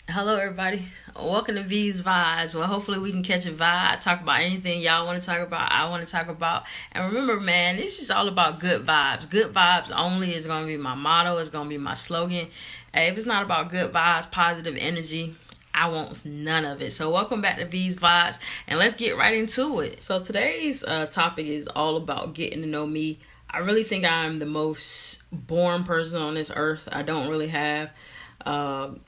Hello, everybody. Welcome to V's Vibes. Well, hopefully we can catch a vibe, talk about anything y'all want to talk about, I want to talk about. And remember, man, this is all about good vibes. Good vibes only is going to be my motto. It's going to be my slogan. Hey, if it's not about good vibes, positive energy, I want none of it. So welcome back to V's Vibes, and let's get right into it. So today's topic is all about getting to know me. I really think I'm the most boring person on this earth. I don't really have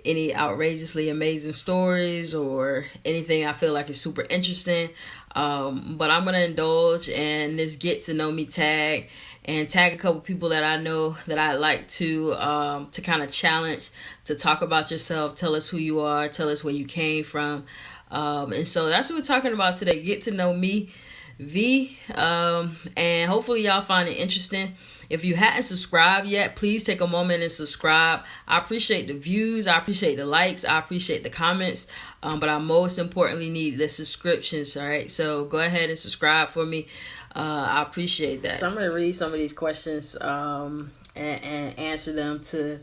any outrageously amazing stories or anything I feel like is super interesting. But I'm gonna indulge in this get to know me tag and tag a couple people that I know that I'd like to kind of challenge to talk about yourself, tell us who you are, tell us where you came from. And so that's what we're talking about today. Get to know me, V, and hopefully y'all find it interesting. If you hadn't subscribed yet, please take a moment and subscribe. I appreciate the views, I appreciate the likes, I appreciate the comments, but I most importantly need the subscriptions, all right? So go ahead and subscribe for me. I appreciate that. So I'm going to read some of these questions and answer them to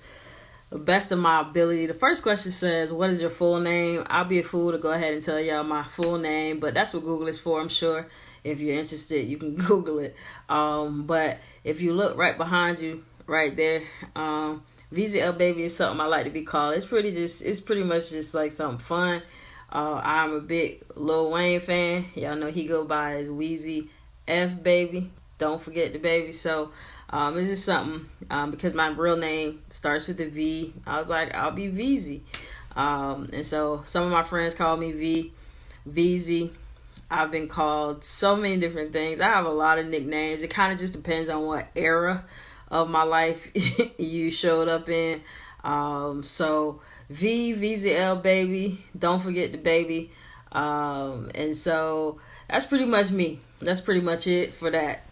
the best of my ability. The first question says, what is your full name? I'll be a fool to go ahead and tell y'all my full name, but that's what Google is for, I'm sure. If you're interested, you can Google it. But if you look right behind you, right there, Veezie baby is something I like to be called. It's pretty much just like something fun. I'm a big Lil Wayne fan. Y'all know he go by as Veezie F baby. Don't forget the baby. So it's just something because my real name starts with a V. I was like, I'll be Veezie. And so some of my friends call me Veezie. I've been called so many different things. I have a lot of nicknames. It kind of just depends on what era of my life you showed up in. So VZL baby, don't forget the baby. And so that's pretty much me. That's pretty much it for that.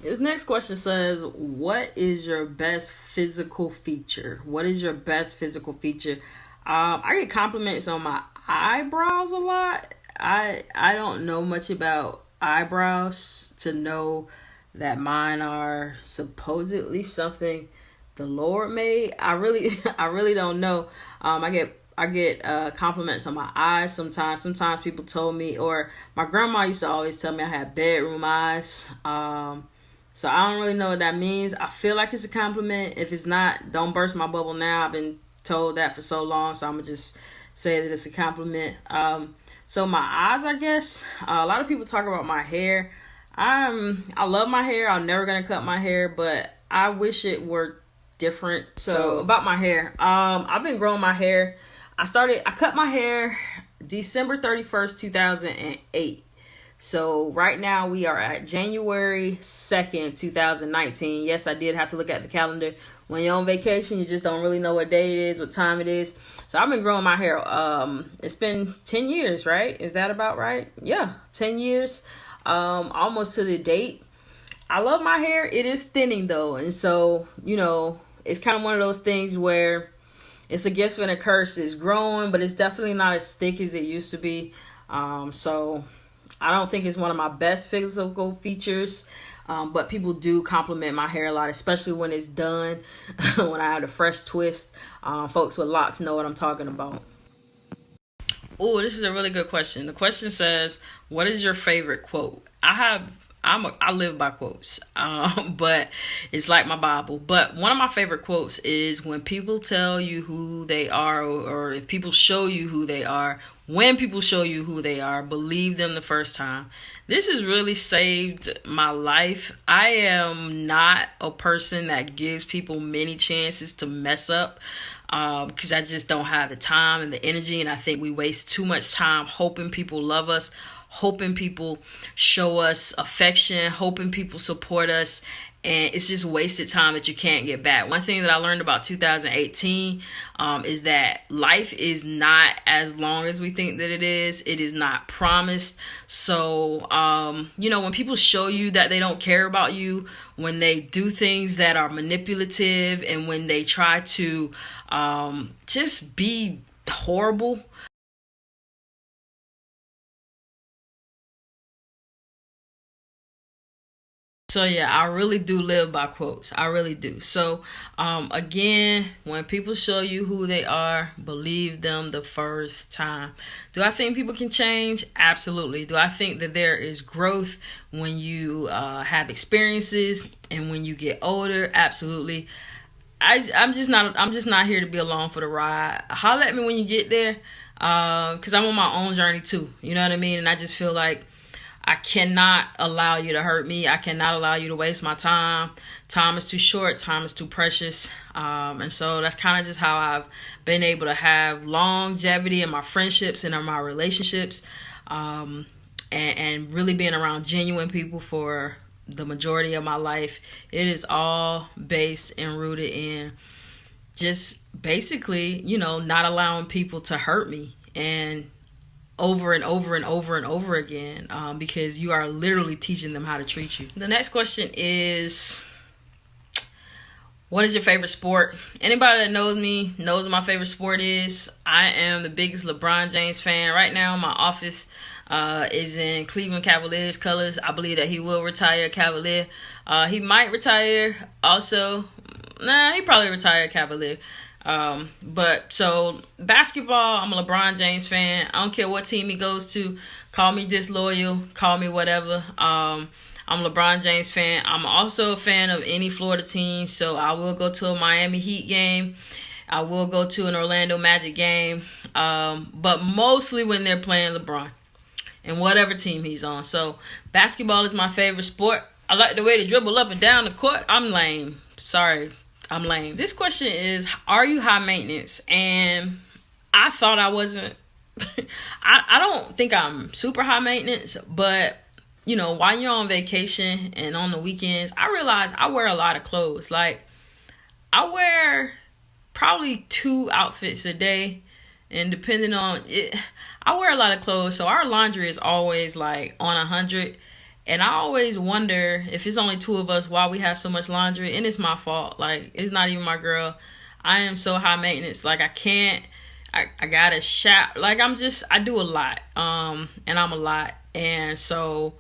This next question says, what is your best physical feature? What is your best physical feature? I get compliments on my eyebrows a lot. I don't know much about eyebrows to know that mine are supposedly something the Lord made. I really I really don't know. I get compliments on my eyes sometimes. Sometimes people told me, or my grandma used to always tell me I had bedroom eyes. So I don't really know what that means. I feel like it's a compliment. If it's not, don't burst my bubble now. I've been told that for so long, so I'm gonna just say that it's a compliment. So my eyes, I guess. A lot of people talk about my hair. I love my hair. I'm never gonna cut my hair, but I wish it were different. So about my hair, I've been growing my hair. I cut my hair December 31st, 2008. So right now we are at January 2nd, 2019. Yes, I did have to look at the calendar. When you're on vacation, you just don't really know what day it is, what time it is. So I've been growing my hair. It's been 10 years, right? Is that about right? Yeah, 10 years. Almost to the date. I love my hair. It is thinning though. And so, it's kind of one of those things where it's a gift and a curse. It's growing, but it's definitely not as thick as it used to be. So I don't think it's one of my best physical features, but people do compliment my hair a lot, especially when it's done, when I have a fresh twist. Folks with locks know what I'm talking about. Oh, this is a really good question. The question says, "What is your favorite quote?" I live by quotes, but it's like my Bible. But one of my favorite quotes is when people tell you who they are, or if people show you who they are. When people show you who they are, believe them the first time. This has really saved my life. I am not a person that gives people many chances to mess up because I just don't have the time and the energy. And I think we waste too much time hoping people love us, hoping people show us affection, hoping people support us. And it's just wasted time that you can't get back. One thing that I learned about 2018 is that life is not as long as we think that it is. It is not promised. So, when people show you that they don't care about you, when they do things that are manipulative, and when they try to just be horrible, So yeah, I really do live by quotes. I really do. So again, when people show you who they are, believe them the first time. Do I think people can change? Absolutely. Do I think that there is growth when you have experiences and when you get older? Absolutely. I'm just not here to be along for the ride. Holler at me when you get there, because I'm on my own journey too. You know what I mean? And I just feel like I cannot allow you to hurt me. I cannot allow you to waste my time. Time is too short. Time is too precious. And so that's kind of just how I've been able to have longevity in my friendships and in my relationships, and really being around genuine people for the majority of my life. It is all based and rooted in just basically, not allowing people to hurt me and over and over and over and over again, because you are literally teaching them how to treat you. The next question is, what is your favorite sport? Anybody that knows me knows what my favorite sport is. I am the biggest LeBron James fan. Right now, my office is in Cleveland Cavaliers colors. I believe that he will retire Cavalier. He might retire also. He probably retire Cavalier. But so basketball, I'm a LeBron James fan. I don't care what team he goes to. Call me disloyal, call me whatever. I'm a LeBron James fan. I'm also a fan of any Florida team, so I will go to a Miami Heat game. I will go to an Orlando Magic game, but mostly when they're playing LeBron and whatever team he's on. So basketball is my favorite sport. I like the way they dribble up and down the court. I'm lame. Sorry. I'm lame. This question is, are you high maintenance? And I thought I wasn't. I don't think I'm super high maintenance, but while you're on vacation and on the weekends, I realize I wear a lot of clothes. Like, I wear probably 2 outfits a day, and depending on it, I wear a lot of clothes. So our laundry is always like on 100. And I always wonder, if it's only 2 of us, why we have so much laundry. And it's my fault. Like, it's not even my girl. I am so high maintenance. Like, I gotta shop. Like, I do a lot. And I'm a lot. And so,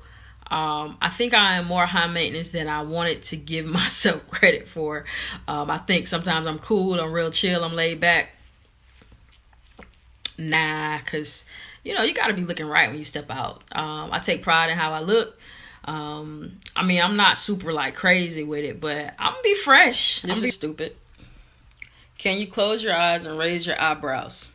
I think I am more high maintenance than I wanted to give myself credit for. I think sometimes I'm cool. I'm real chill. I'm laid back. Nah, because, you gotta be looking right when you step out. I take pride in how I look. I'm not super like crazy with it, but I'm gonna be fresh. This is stupid. Can you close your eyes and raise your eyebrows?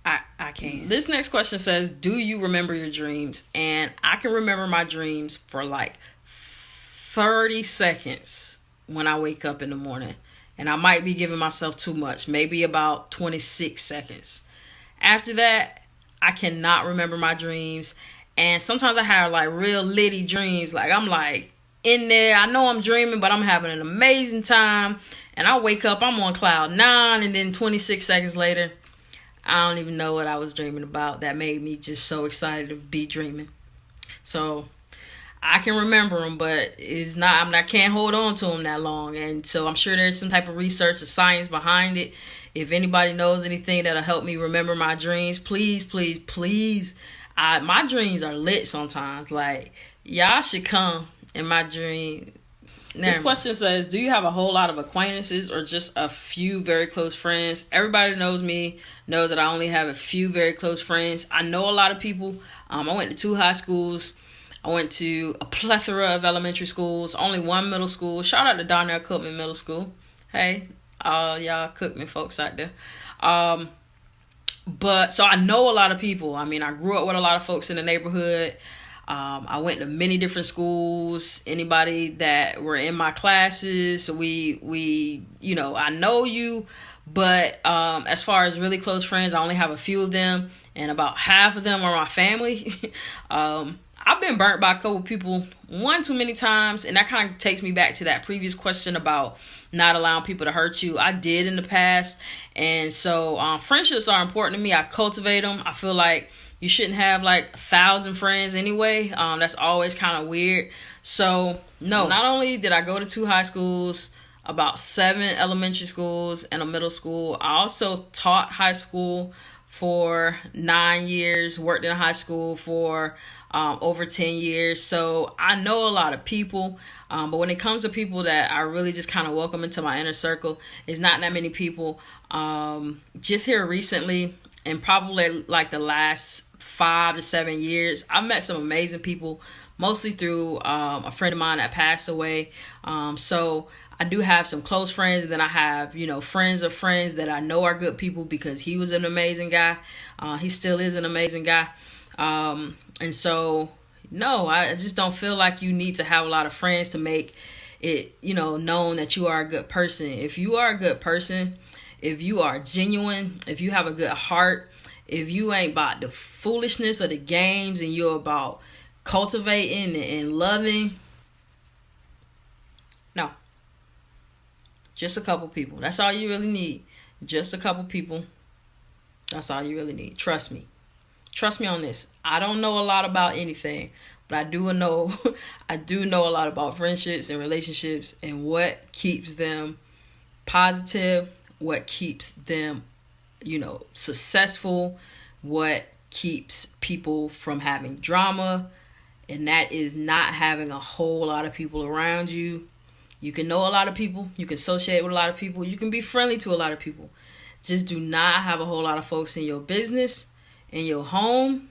I can. This next question says, do you remember your dreams? And I can remember my dreams for like 30 seconds when I wake up in the morning. And I might be giving myself too much. Maybe about 26 seconds. After that, I cannot remember my dreams. And sometimes I have like real litty dreams. Like, I'm like in there. I know I'm dreaming, but I'm having an amazing time. And I wake up, I'm on cloud 9. And then 26 seconds later, I don't even know what I was dreaming about. That made me just so excited to be dreaming. So I can remember them, but I can't hold on to them that long. And so I'm sure there's some type of research or science behind it. If anybody knows anything that'll help me remember my dreams, please, please, please. My dreams are lit sometimes. Like, y'all should come in my dream. This question says, do you have a whole lot of acquaintances or just a few very close friends? Everybody who knows me knows that I only have a few very close friends. I know a lot of people. I went to 2 high schools. I went to a plethora of elementary schools, only 1 middle school. Shout out to Darnell Cookman Middle School. Hey, all y'all Cookman folks out there. But so I know a lot of people. I grew up with a lot of folks in the neighborhood. I went to many different schools. Anybody that were in my classes, we I know you. But as far as really close friends, I only have a few of them, and about half of them are my family. I've been burnt by a couple people one too many times, and that kind of takes me back to that previous question about not allowing people to hurt you. I did in the past, and so friendships are important to me. I cultivate them. I feel like you shouldn't have like 1,000 friends anyway. That's always kind of weird. So no, not only did I go to 2 high schools, about 7 elementary schools, and a middle school, I also taught high school for 9 years, worked in high school for over 10 years. So I know a lot of people, but when it comes to people that I really just kind of welcome into my inner circle, it's not that many people. Just here recently, and probably like the last 5 to 7 years, I've met some amazing people, mostly through a friend of mine that passed away. So I do have some close friends, and then I have, friends of friends that I know are good people because he was an amazing guy. He still is an amazing guy. And so, no, I just don't feel like you need to have a lot of friends to make it, known that you are a good person. If you are a good person, if you are genuine, if you have a good heart, if you ain't about the foolishness of the games and you're about cultivating and loving, no. Just a couple people. That's all you really need. Just a couple people. That's all you really need. Trust me. Trust me on this. I don't know a lot about anything, but I do know a lot about friendships and relationships and what keeps them positive, what keeps them, successful, what keeps people from having drama, and that is not having a whole lot of people around you. You can know a lot of people, you can associate with a lot of people, you can be friendly to a lot of people. Just do not have a whole lot of folks in your business, in your home,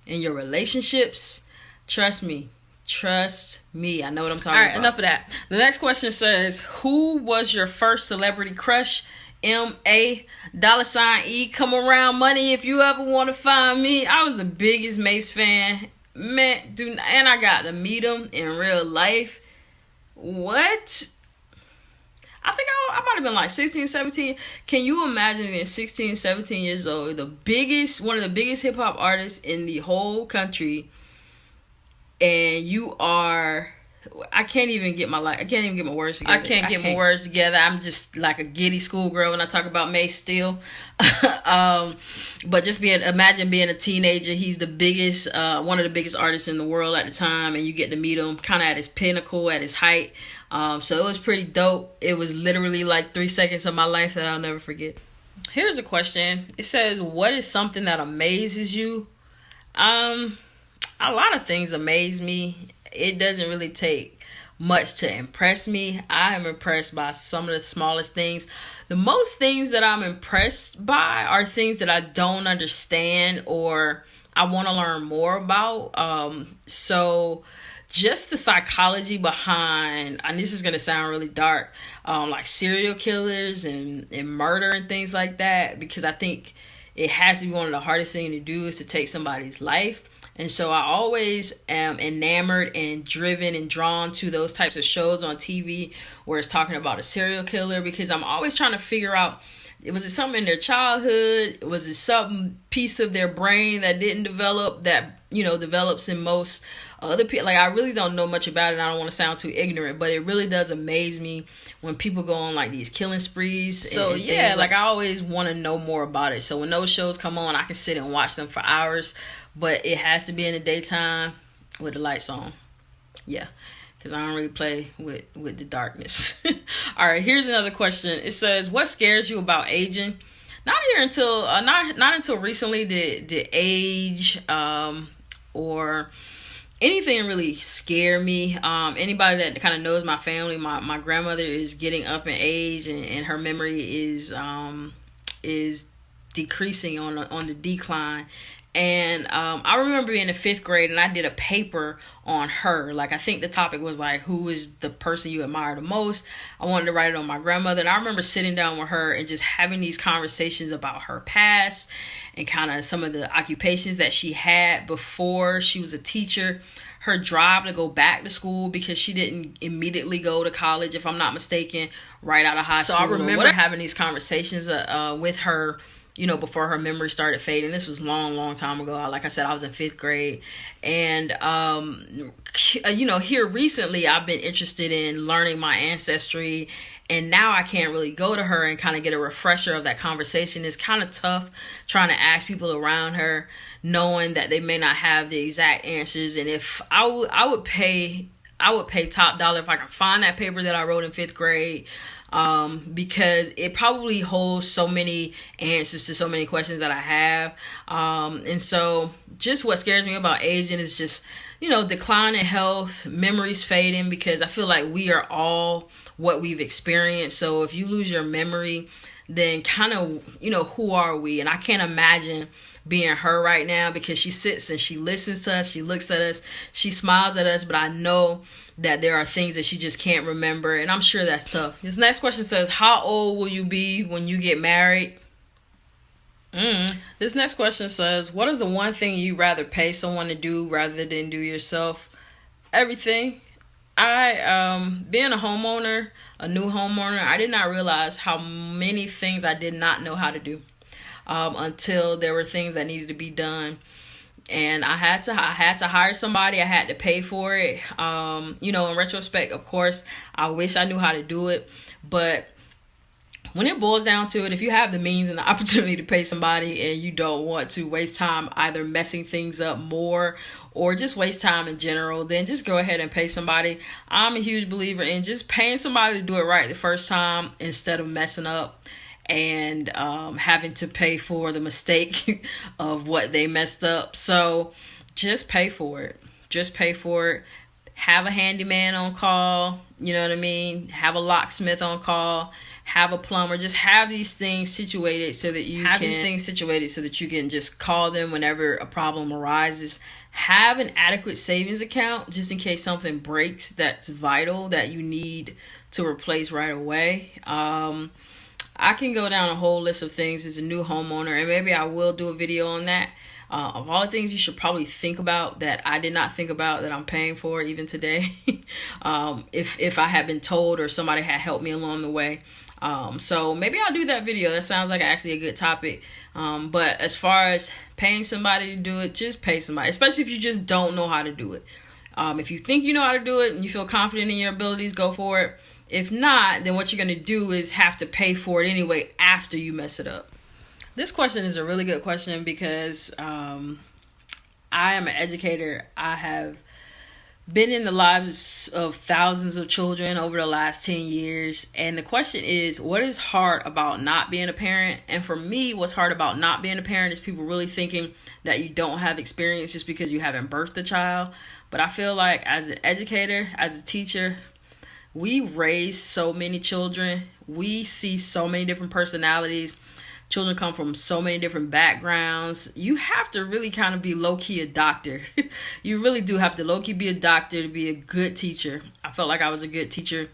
in your relationships. Trust me. I know what I'm talking about. All right, enough of that. The next question says, who was your first celebrity crush? M.A. $E. Come around, money, if you ever want to find me. I was the biggest Mace fan. Man, and I got to meet him in real life. What? I think I might have been like 16, 17. Can you imagine being 16, 17 years old, one of the biggest hip hop artists in the whole country, and you are, I can't even get my words together. I can't get my words together. I'm just like a giddy schoolgirl when I talk about Mace still. But just imagine being a teenager. He's the biggest, one of the biggest artists in the world at the time, and you get to meet him kind of at his pinnacle, at his height. So it was pretty dope. It was literally like 3 seconds of my life that I'll never forget. Here's a question. It says, what is something that amazes you? A lot of things amaze me. It doesn't really take much to impress me. I am impressed by some of the smallest things. The most things that I'm impressed by are things that I don't understand or I want to learn more about. So just the psychology behind, and this is going to sound really dark, like serial killers and murder and things like that, because I think it has to be one of the hardest things to do is to take somebody's life. And so I always am enamored and driven and drawn to those types of shows on TV where it's talking about a serial killer, because I'm always trying to figure out, was it something in their childhood? Was it some piece of their brain that didn't develop that, develops in most other people? Like, I really don't know much about it, and I don't want to sound too ignorant, but it really does amaze me when people go on like these killing sprees. So yeah, like I always want to know more about it. So when those shows come on, I can sit and watch them for hours, but it has to be in the daytime with the lights on. Yeah, because I don't really play with the darkness. All right, here's another question. It says, what scares you about aging? Not until recently did age or anything really scare me. Anybody that kind of knows my family, my grandmother is getting up in age, and her memory is decreasing on the decline. And I remember being in 5th grade, and I did a paper on her. Like, I think the topic was like, who is the person you admire the most? I wanted to write it on my grandmother, and I remember sitting down with her and just having these conversations about her past and kind of some of the occupations that she had before she was a teacher. Her drive to go back to school, because she didn't immediately go to college, if I'm not mistaken, right out of high school. So I remember having these conversations with her, before her memory started fading. This was long time ago. Like I said, I was in 5th grade. And, here recently, I've been interested in learning my ancestry. And now I can't really go to her and kind of get a refresher of that conversation. It's kind of tough trying to ask people around her, knowing that they may not have the exact answers. And if I would pay top dollar if I can find that paper that I wrote in 5th grade, because it probably holds so many answers to so many questions that I have. And so just what scares me about aging is just, decline in health, memories fading, because I feel like we are all what we've experienced. So if you lose your memory, then kind of, who are we? And I can't imagine being her right now, because she sits and she listens to us, she looks at us, she smiles at us, but I know that there are things that she just can't remember, and I'm sure that's tough. This next question says, how old will you be when you get married? This next question says, what is the one thing you'd rather pay someone to do rather than do yourself? Everything. Being a homeowner, a new homeowner, I did not realize how many things I did not know how to do until there were things that needed to be done. And I had to hire somebody. I had to pay for it. In retrospect, of course, I wish I knew how to do it. But when it boils down to it, if you have the means and the opportunity to pay somebody and you don't want to waste time either messing things up more or just waste time in general, then just go ahead and pay somebody. I'm a huge believer in just paying somebody to do it right the first time instead of messing up and having to pay for the mistake of what they messed up. So just pay for it. Just pay for it. Have a handyman on call. You know what I mean? Have a locksmith on call. Have a plumber. Just have these things situated so that you can just call them whenever a problem arises. Have an adequate savings account just in case something breaks that's vital that you need to replace right away. I can go down a whole list of things as a new homeowner, and maybe I will do a video on that. Of all the things you should probably think about that I did not think about that I'm paying for even today, if I had been told or somebody had helped me along the way. So maybe I'll do that video. That sounds like actually a good topic. But as far as paying somebody to do it, just pay somebody, especially if you just don't know how to do it. If you think you know how to do it and you feel confident in your abilities, go for it. If not, then what you're going to do is have to pay for it anyway after you mess it up. This question is a really good question because I am an educator. I have been in the lives of thousands of children over the last 10 years. And the question is, what is hard about not being a parent? And for me, what's hard about not being a parent is people really thinking that you don't have experience just because you haven't birthed a child. But I feel like as an educator, as a teacher, we raise so many children. We see so many different personalities. Children come from so many different backgrounds. You have to really kind of be low-key a doctor. You really do have to low-key be a doctor to be a good teacher. I felt like I was a good teacher.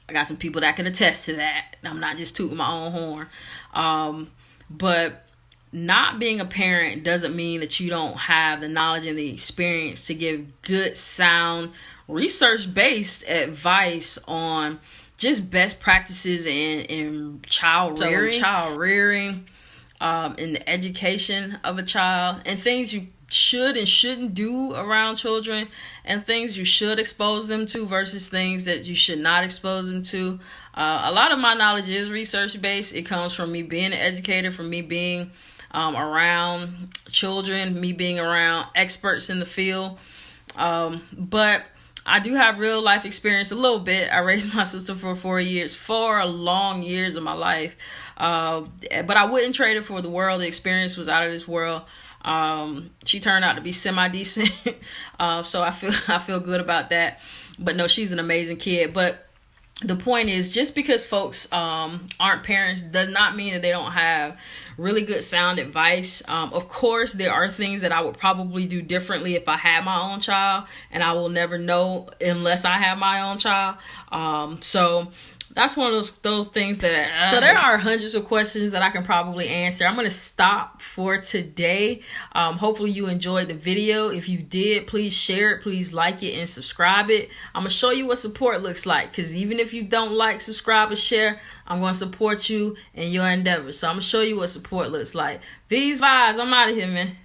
I got some people that can attest to that. I'm not just tooting my own horn. But not being a parent doesn't mean that you don't have the knowledge and the experience to give good, sound, research-based advice on just best practices in child rearing, in the education of a child, and things you should and shouldn't do around children, and things you should expose them to versus things that you should not expose them to. A lot of my knowledge is research-based. It comes from me being an educator, from me being around children, me being around experts in the field. But I do have real life experience a little bit. I raised my sister for 4 long years of my life. But I wouldn't trade it for the world. The experience was out of this world. She turned out to be semi-decent. So I feel good about that. But no, she's an amazing kid. But the point is, just because folks aren't parents does not mean that they don't have really good sound advice. Of course, there are things that I would probably do differently if I had my own child, and I will never know unless I have my own child. So that's one of those things that so there are hundreds of questions that I can probably answer. I'm going to stop for today. Hopefully you enjoyed the video. If you did, please share it, please like it and subscribe it. I'm going to show you what support looks like, because even if you don't like, subscribe, or share, I'm going to support you in your endeavors. So I'm going to show you what support looks like. These vibes, I'm out of here, man.